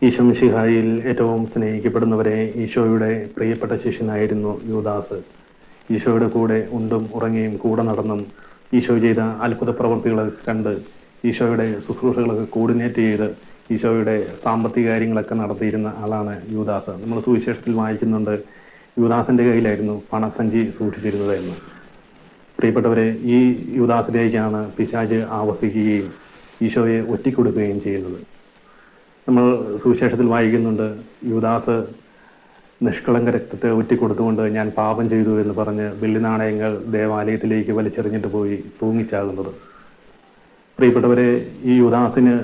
ഈശോമിശിഹായിൽ ഏറ്റവും സ്നേഹിക്കപ്പെടുന്നവരെ, ഈശോയുടെ പ്രിയപ്പെട്ട ശിഷ്യനായിരുന്നു യൂദാസ്. ഈശോയുടെ കൂടെ ഉണ്ടും ഉറങ്ങിയും കൂടെ നടന്നും ഈശോ ചെയ്ത അത്ഭുത പ്രവൃത്തികളൊക്കെ കണ്ട് ഈശോയുടെ ശുശ്രൂഷകളൊക്കെ കോർഡിനേറ്റ് ചെയ്ത് ഈശോയുടെ സാമ്പത്തിക കാര്യങ്ങളൊക്കെ നടത്തിയിരുന്ന ആളാണ് യൂദാസ്. നമ്മൾ സുവിശേഷത്തിൽ വായിക്കുന്നുണ്ട്, യൂദാസിന്റെ കയ്യിലായിരുന്നു പണസഞ്ചി സൂക്ഷിച്ചിരുന്നത് എന്ന്. പ്രിയപ്പെട്ടവരെ, ഈ യൂദാസിലേക്കാണ് പിശാച് ആവസിക്കുകയും ഈശോയെ ഒറ്റിക്കൊടുക്കുകയും ചെയ്യുന്നത്. നമ്മൾ സുവിശേഷത്തിൽ വായിക്കുന്നുണ്ട്, യൂദാസ് നിഷ്കളങ്ക രക്തത്തെ ഒറ്റിക്കൊടുത്തുകൊണ്ട് ഞാൻ പാപം ചെയ്തു എന്ന് പറഞ്ഞ് വെള്ളി നാണയങ്ങൾ ദേവാലയത്തിലേക്ക് വലിച്ചെറിഞ്ഞിട്ട് പോയി തൂങ്ങിച്ചാകുന്നത്. പ്രിയപ്പെട്ടവരെ, ഈ യൂദാസിന്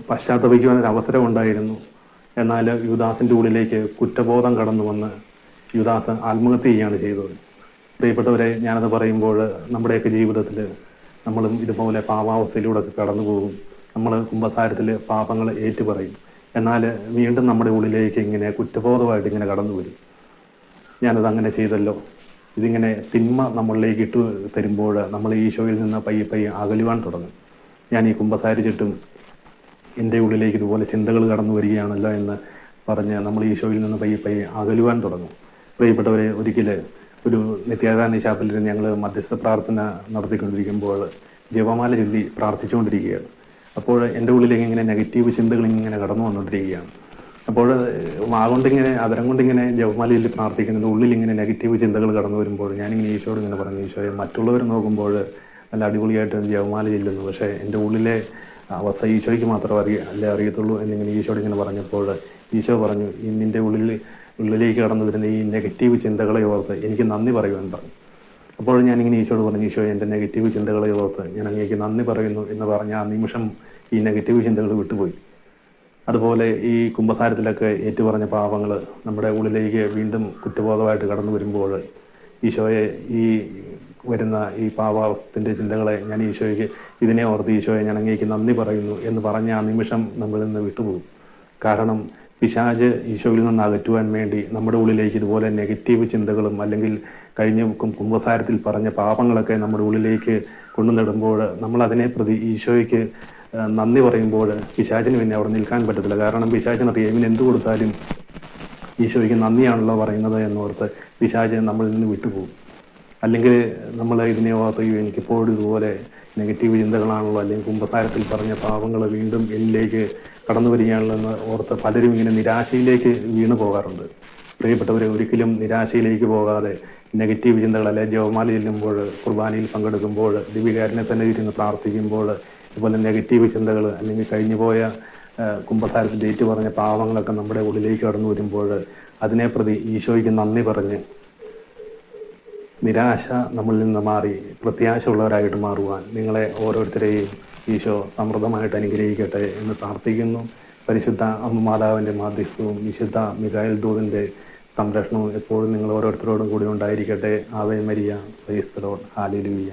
പശ്ചാത്തപിക്കുവാൻ ഒരു അവസരം ഉണ്ടായിരുന്നു. എന്നാൽ യൂദാസിന്റെ ഉള്ളിലേക്ക് കുറ്റബോധം കടന്നു വന്ന് യൂദാസ് ആത്മഹത്യ ചെയ്യുകയാണ് ചെയ്തത്. പ്രിയപ്പെട്ടവരെ, ഞാനത് പറയുമ്പോൾ നമ്മുടെയൊക്കെ ജീവിതത്തിൽ നമ്മളും ഇതുപോലെ പാപാവസ്ഥയിലൂടെ കടന്നു പോകും. നമ്മൾ കുമ്പസാരത്തിൽ പാപങ്ങൾ ഏറ്റുപറയും. എന്നാൽ വീണ്ടും നമ്മുടെ ഉള്ളിലേക്ക് ഇങ്ങനെ കുറ്റബോധമായിട്ട് ഇങ്ങനെ കടന്നു വരും. ഞാനത് അങ്ങനെ ചെയ്തല്ലോ. ഇതിങ്ങനെ തിന്മ നമ്മളിലേക്ക് ഇട്ട് തരുമ്പോൾ നമ്മൾ ഈശോയിൽ നിന്ന് പയ്യെ അകലുവാൻ തുടങ്ങും. ഞാൻ ഈ കുമ്പസാരിച്ചിട്ടും എൻ്റെ ഉള്ളിലേക്ക് ഇതുപോലെ ചിന്തകൾ കടന്നു വരികയാണല്ലോ എന്ന് പറഞ്ഞ് നമ്മൾ ഈശോയിൽ നിന്ന് പയ്യെ അകലുവാൻ തുടങ്ങും. പ്രിയപ്പെട്ടവരെ, ഒരിക്കൽ ഒരു നിത്യാരാധന ചാപ്പലിൽ ഞങ്ങൾ മധ്യസ്ഥ പ്രാർത്ഥന നടത്തിക്കൊണ്ടിരിക്കുമ്പോൾ ജപമാല ചൊല്ലി പ്രാർത്ഥിച്ചുകൊണ്ടിരിക്കുകയാണ്. അപ്പോൾ എൻ്റെ ഉള്ളിലേക്ക് ഇങ്ങനെ നെഗറ്റീവ് ചിന്തകൾ ഇങ്ങനെ കടന്നു വന്നുകൊണ്ടിരിക്കുകയാണ്. അപ്പോൾ വാഗൊണ്ടിങ്ങനെ അതരം കൊണ്ടിങ്ങനെ ജപമാലയിൽ പ്രാർത്ഥിക്കുന്നത് ഉള്ളിൽ ഇങ്ങനെ നെഗറ്റീവ് ചിന്തകൾ കടന്നു വരുമ്പോൾ ഞാനിങ്ങനെ ഈശോയോട് ഇങ്ങനെ പറഞ്ഞു, ഈശോയെ, മറ്റുള്ളവർ നോക്കുമ്പോൾ നല്ല അടിപൊളിയായിട്ട് ജപമാല ചെല്ലുന്നു, പക്ഷേ എൻ്റെ ഉള്ളിലെ അവസ്ഥ ഈശോയ്ക്ക് മാത്രം അറിയത്തുള്ളൂ എന്നിങ്ങനെ ഈശോയോട് ഇങ്ങനെ പറഞ്ഞപ്പോൾ ഈശോ പറഞ്ഞു, നിന്റെ ഉള്ളിലേക്ക് കടന്നു വരുന്ന ഈ നെഗറ്റീവ് ചിന്തകളെ ഓർത്ത് എനിക്ക് നന്ദി പറയുവാൻ പറഞ്ഞു. അപ്പോൾ ഞാനിങ്ങനെ ഈശോയോട് പറഞ്ഞു, ഈശോ, എൻ്റെ നെഗറ്റീവ് ചിന്തകളെ ഓർത്ത് ഞാൻ അങ്ങേക്ക് നന്ദി പറയുന്നു എന്ന് പറഞ്ഞ ആ നിമിഷം ഈ നെഗറ്റീവ് ചിന്തകൾ വിട്ടുപോയി. അതുപോലെ ഈ കുമ്പസാരത്തിലൊക്കെ ഏറ്റുപറഞ്ഞ പാപങ്ങൾ നമ്മുടെ ഉള്ളിലേക്ക് വീണ്ടും കുറ്റബോധമായിട്ട് കടന്നു വരുമ്പോൾ ഈശോയെ, ഈ വരുന്ന ഈ പാപത്തിൻ്റെ ചിന്തകളെ ഞാൻ ഈശോയ്ക്ക് ഇതിനെ ഓർത്ത് ഈശോയെ ഞാൻ അങ്ങേക്ക് നന്ദി പറയുന്നു എന്ന് പറഞ്ഞ ആ നിമിഷം നമ്മളിൽ നിന്ന് വിട്ടുപോകും. കാരണം പിശാച് ഈശോയിൽ നിന്ന് അകറ്റുവാൻ വേണ്ടി നമ്മുടെ ഉള്ളിലേക്ക് ഇതുപോലെ നെഗറ്റീവ് ചിന്തകളും അല്ലെങ്കിൽ കഴിഞ്ഞ കുമ്പസാരത്തിൽ പറഞ്ഞ പാപങ്ങളൊക്കെ നമ്മുടെ ഉള്ളിലേക്ക് കൊണ്ടുനടുമ്പോൾ നമ്മൾ അതിനെ പ്രതി ഈശോയ്ക്ക് നന്ദി പറയുമ്പോൾ പിശാചിന് പിന്നെ അവിടെ നിൽക്കാൻ പറ്റത്തില്ല. കാരണം പിശാചിനറിയാം, ഇവന് എന്ത് കൊടുത്താലും ഈശോയ്ക്ക് നന്ദിയാണല്ലോ പറയുന്നത് എന്നോർത്ത് പിശാച് നമ്മളിൽ നിന്ന് വിട്ടുപോകും. അല്ലെങ്കിൽ നമ്മൾ ഇതിനെ ഓർത്ത് എനിക്കിപ്പോഴും ഇതുപോലെ നെഗറ്റീവ് ചിന്തകളാണല്ലോ, അല്ലെങ്കിൽ കുമ്പസാരത്തിൽ പറഞ്ഞ പാപങ്ങൾ വീണ്ടും എന്നിലേക്ക് കടന്നു വരികയാണല്ലോ എന്ന് ഓർത്ത് പലരും ഇങ്ങനെ നിരാശയിലേക്ക് വീണു പോകാറുണ്ട്. പ്രിയപ്പെട്ടവരെ, ഒരിക്കലും നിരാശയിലേക്ക് പോകാതെ നെഗറ്റീവ് ചിന്തകൾ, അല്ലെങ്കിൽ ജപമാല ചെല്ലുമ്പോൾ, കുർബാനയിൽ പങ്കെടുക്കുമ്പോൾ, ദിവ്യകാരുണ്യ സന്നിധിയിൽ നിന്ന് പ്രാർത്ഥിക്കുമ്പോൾ ഇതുപോലെ നെഗറ്റീവ് ചിന്തകൾ അല്ലെങ്കിൽ കഴിഞ്ഞുപോയ കുമ്പസാരത്തിൽ ഏറ്റു പറഞ്ഞ പാവങ്ങളൊക്കെ നമ്മുടെ ഉള്ളിലേക്ക് കടന്നു വരുമ്പോൾ അതിനെ പ്രതി ഈശോയ്ക്ക് നന്ദി പറഞ്ഞ് നിരാശ നമ്മളിൽ നിന്ന് മാറി പ്രത്യാശ ഉള്ളവരായിട്ട് മാറുവാൻ നിങ്ങളെ ഓരോരുത്തരെയും ഈശോ സമൃദ്ധമായിട്ട് അനുഗ്രഹിക്കട്ടെ എന്ന് പ്രാർത്ഥിക്കുന്നു. പരിശുദ്ധ അമ്മ മാതാവിൻ്റെ മാധ്യസ്ഥവും വിശുദ്ധ മിഖായേൽ ദൂതൻ്റെ സംരക്ഷണവും എപ്പോഴും നിങ്ങൾ ഓരോരുത്തരോടും കൂടി ഉണ്ടായിരിക്കട്ടെ. Ave Maria, praise the Lord, hallelujah.